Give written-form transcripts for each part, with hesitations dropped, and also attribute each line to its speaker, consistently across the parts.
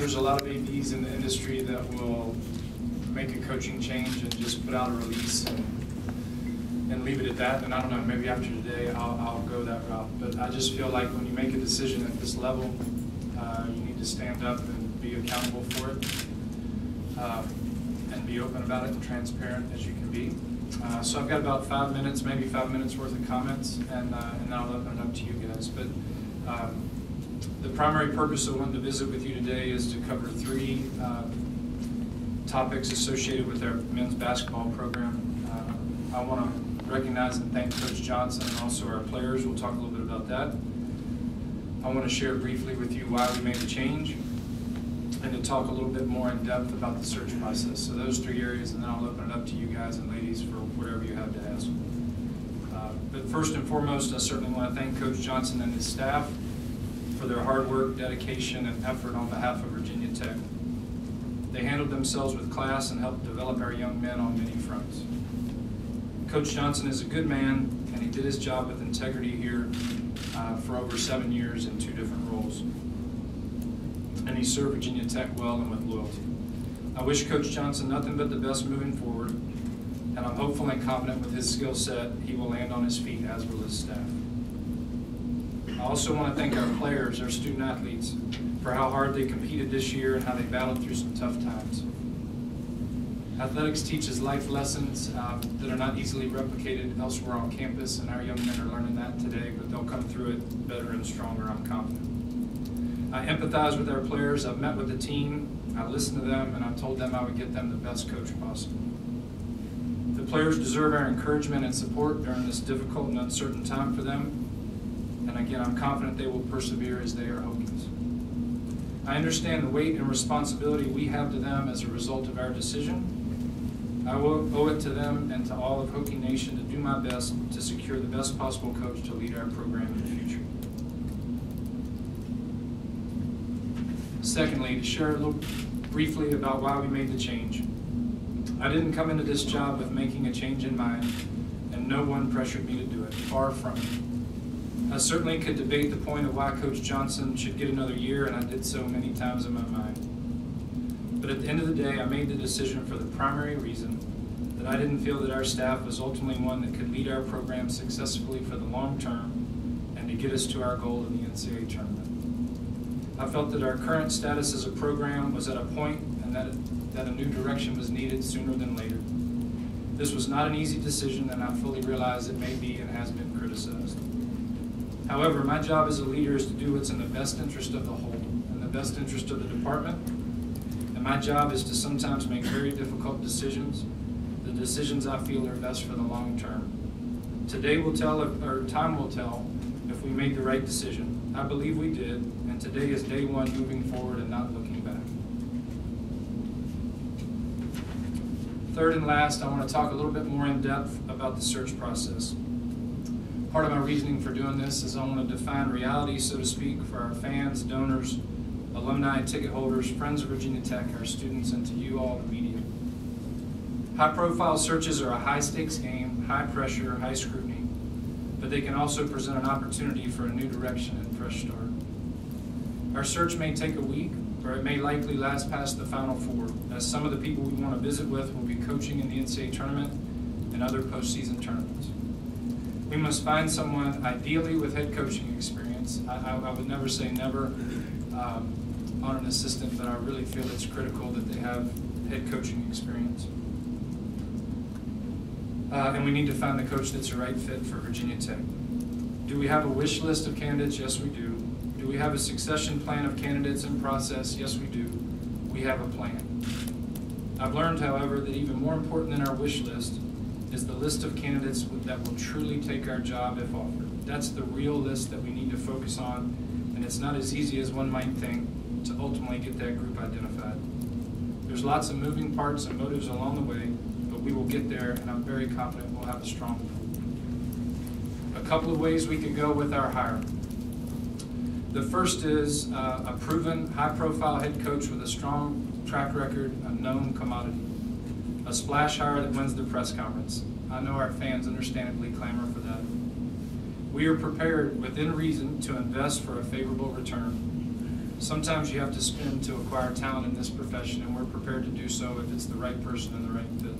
Speaker 1: there's a lot of ADs in the industry that will make a coaching change and just put out a release and leave it at that. And I don't know, maybe after today I'll go that route. But I just feel like when you make a decision at this level, you need to stand up and be accountable for it, and be open about it and transparent as you can be. So I've got about 5 minutes, maybe 5 minutes worth of comments, and then I'll open it up to you guys. But the primary purpose of wanting to visit with you today is to cover 3 topics associated with our men's basketball program. I want to recognize and thank Coach Johnson and also our players. We'll talk a little bit about that. I want to share briefly with you why we made the change, and to talk a little bit more in depth about the search process. So those 3 areas, and then I'll open it up to you guys and ladies for whatever you have to ask. But first and foremost, I certainly want to thank Coach Johnson and his staff for their hard work, dedication, and effort on behalf of Virginia Tech. They handled themselves with class and helped develop our young men on many fronts. Coach Johnson is a good man, and he did his job with integrity here for over 7 years in 2 different roles. And he served Virginia Tech well and with loyalty. I wish Coach Johnson nothing but the best moving forward, and I'm hopeful and confident with his skill set he will land on his feet, as will his staff. I also want to thank our players, our student athletes, for how hard they competed this year and how they battled through some tough times. Athletics teaches life lessons that are not easily replicated elsewhere on campus, and our young men are learning that today, but they'll come through it better and stronger, I'm confident. I empathize with our players. I've met with the team, I listened to them, and I told them I would get them the best coach possible. The players deserve our encouragement and support during this difficult and uncertain time for them, and again, I'm confident they will persevere as they are Hokies. I understand the weight and responsibility we have to them as a result of our decision. I will owe it to them and to all of Hokie Nation to do my best to secure the best possible coach to lead our program in the future. Secondly, to share a little briefly about why we made the change. I didn't come into this job with making a change in mind, and no one pressured me to do it, far from it. I certainly could debate the point of why Coach Johnson should get another year, and I did so many times in my mind. But at the end of the day, I made the decision for the primary reason that I didn't feel that our staff was ultimately one that could lead our program successfully for the long term and to get us to our goal in the NCAA tournament. I felt that our current status as a program was at a point and that a new direction was needed sooner than later. This was not an easy decision, and I fully realize it may be and has been criticized. However, my job as a leader is to do what's in the best interest of the whole and the best interest of the department. And my job is to sometimes make very difficult decisions, the decisions I feel are best for the long term. Today will tell, or time will tell, if we made the right decision. I believe we did, and today is day one moving forward and not looking back. Third and last, I want to talk a little bit more in depth about the search process. Part of my reasoning for doing this is I want to define reality, so to speak, for our fans, donors, alumni, ticket holders, friends of Virginia Tech, our students, and to you all, the media. High-profile searches are a high-stakes game, high pressure, high scrutiny, but they can also present an opportunity for a new direction and fresh start. Our search may take a week, or it may likely last past the Final Four, as some of the people we want to visit with will be coaching in the NCAA tournament and other postseason tournaments. We must find someone ideally with head coaching experience. I would never say never on an assistant, but I really feel it's critical that they have head coaching experience. And we need to find the coach that's the right fit for Virginia Tech. Do we have a wish list of candidates? Yes, we do. Do we have a succession plan of candidates in process? Yes, we do. We have a plan. I've learned, however, that even more important than our wish list is the list of candidates that will truly take our job if offered. That's the real list that we need to focus on, and it's not as easy as one might think to ultimately get that group identified. There's lots of moving parts and motives along the way, but we will get there, and I'm very confident we'll have a strong pool. A couple of ways we could go with our hire. The first is a proven, high-profile head coach with a strong track record, a known commodity. A splash hire that wins the press conference. I know our fans understandably clamor for that. We are prepared, within reason, to invest for a favorable return. Sometimes you have to spend to acquire talent in this profession, and we're prepared to do so if it's the right person and the right fit.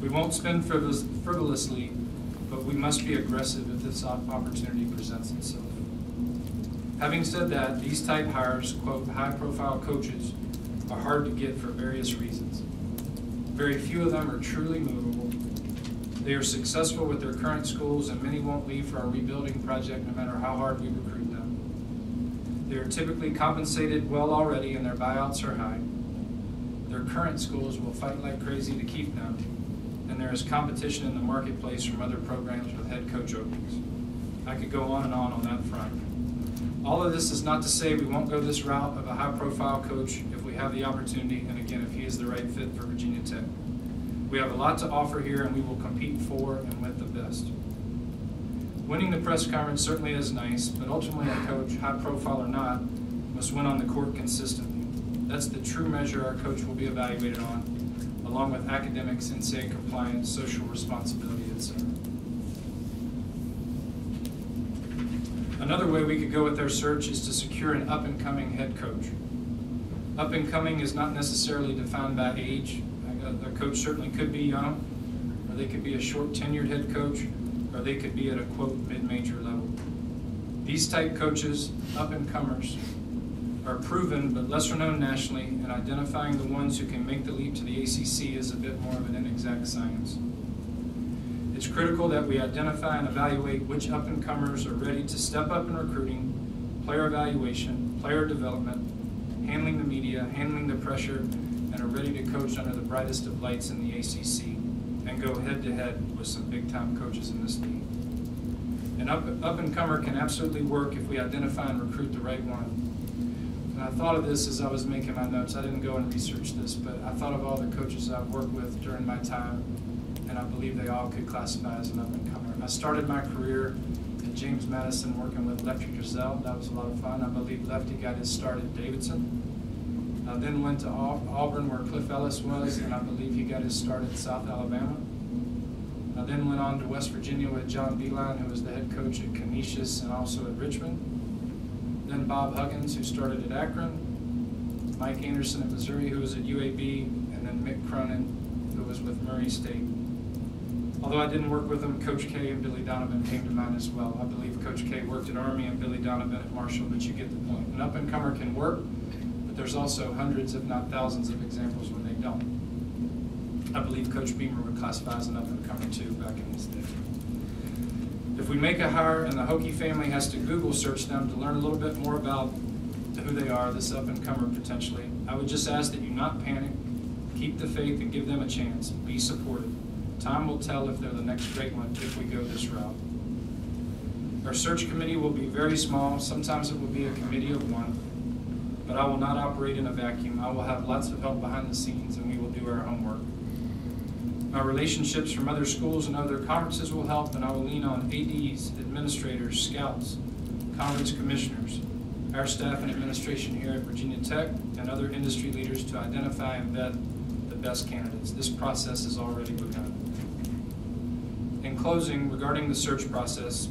Speaker 1: We won't spend frivolously, but we must be aggressive if this opportunity presents itself. Having said that, these type hires, quote, high-profile coaches, are hard to get for various reasons. Very few of them are truly movable. They are successful with their current schools, and many won't leave for our rebuilding project no matter how hard we recruit them. They are typically compensated well already, and their buyouts are high. Their current schools will fight like crazy to keep them, and there is competition in the marketplace from other programs with head coach openings. I could go on that front. All of this is not to say we won't go this route of a high-profile coach if we have the opportunity, and again, if he is the right fit for Virginia Tech. We have a lot to offer here, and we will compete for and with the best. Winning the press conference certainly is nice, but ultimately a coach, high profile or not, must win on the court consistently. That's the true measure our coach will be evaluated on, along with academics, NCAA compliance, social responsibility, etc. Another way we could go with our search is to secure an up-and-coming head coach. Up-and-coming is not necessarily defined by age. A coach certainly could be young, or they could be a short tenured head coach, or they could be at a, quote, mid-major level. These type coaches, up-and-comers, are proven but lesser known nationally, and identifying the ones who can make the leap to the ACC is a bit more of an inexact science. It's critical that we identify and evaluate which up-and-comers are ready to step up in recruiting, player evaluation, player development, handling the media, handling the pressure, and are ready to coach under the brightest of lights in the ACC and go head-to-head with some big-time coaches in this league. An up-and-comer can absolutely work if we identify and recruit the right one. And I thought of this as I was making my notes. I didn't go and research this, but I thought of all the coaches I've worked with during my time, and I believe they all could classify as an up-and-comer. I started my career at James Madison working with Lefty Driesell. That was a lot of fun. I believe Lefty got his start at Davidson. I then went to Auburn where Cliff Ellis was, and I believe he got his start at South Alabama. I then went on to West Virginia with John Beeline, who was the head coach at Canisius and also at Richmond. Then Bob Huggins, who started at Akron. Mike Anderson at Missouri, who was at UAB, and then Mick Cronin, who was with Murray State. Although I didn't work with them, Coach K and Billy Donovan came to mind as well. I believe Coach K worked at Army and Billy Donovan at Marshall, but you get the point. An up-and-comer can work, but there's also hundreds, if not thousands, of examples when they don't. I believe Coach Beamer would classify as an up-and-comer too back in his day. If we make a hire and the Hokie family has to Google search them to learn a little bit more about who they are, this up-and-comer potentially, I would just ask that you not panic, keep the faith and give them a chance, be supportive. Time will tell if they're the next great one if we go this route. Our search committee will be very small. Sometimes it will be a committee of one, but I will not operate in a vacuum. I will have lots of help behind the scenes, and we will do our homework. My relationships from other schools and other conferences will help, and I will lean on ADs, administrators, scouts, conference commissioners, our staff and administration here at Virginia Tech, and other industry leaders to identify and vet the best candidates. This process has already begun. In closing, regarding the search process,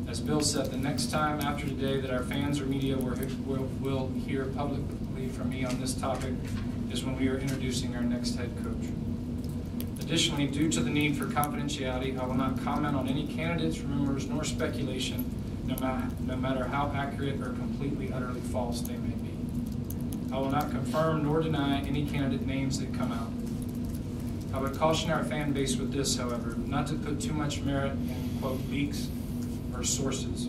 Speaker 1: as Bill said, the next time after today that our fans or media will hear publicly from me on this topic is when we are introducing our next head coach. Additionally, due to the need for confidentiality, I will not comment on any candidates, rumors, nor speculation, no matter how accurate or completely, utterly false they may be. I will not confirm nor deny any candidate names that come out. I would caution our fan base with this, however, not to put too much merit in, quote, leaks or sources.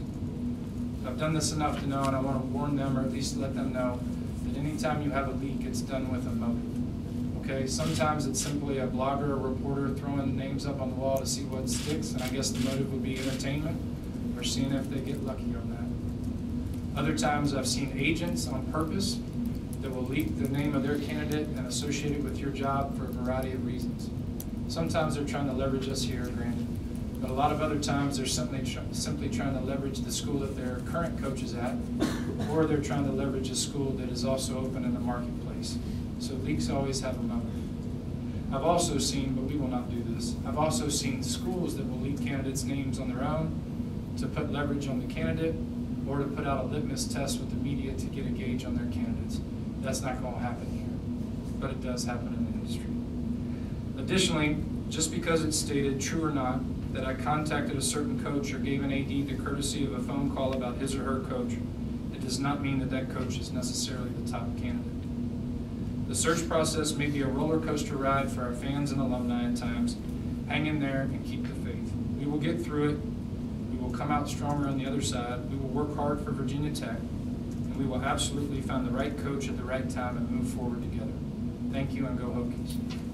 Speaker 1: I've done this enough to know, and I want to warn them, or at least let them know, that anytime you have a leak, it's done with a motive. Okay, sometimes it's simply a blogger or reporter throwing names up on the wall to see what sticks, and I guess the motive would be entertainment or seeing if they get lucky on that. Other times I've seen agents on purpose that will leak the name of their candidate and associate it with your job for a variety of reasons. Sometimes they're trying to leverage us here, granted, but a lot of other times they're simply trying to leverage the school that their current coach is at, or they're trying to leverage a school that is also open in the marketplace. So leaks always have a motive. I've also seen, but we will not do this, I've also seen schools that will leak candidates' names on their own to put leverage on the candidate or to put out a litmus test with the media to get a gauge on their candidates. That's not going to happen here, but it does happen in the industry. Additionally, just because it's stated, true or not, that I contacted a certain coach or gave an AD the courtesy of a phone call about his or her coach, it does not mean that that coach is necessarily the top candidate. The search process may be a roller coaster ride for our fans and alumni at times. Hang in there and keep the faith. We will get through it. We will come out stronger on the other side. We will work hard for Virginia Tech, and we will absolutely find the right coach at the right time and move forward together. Thank you, and go Hokies.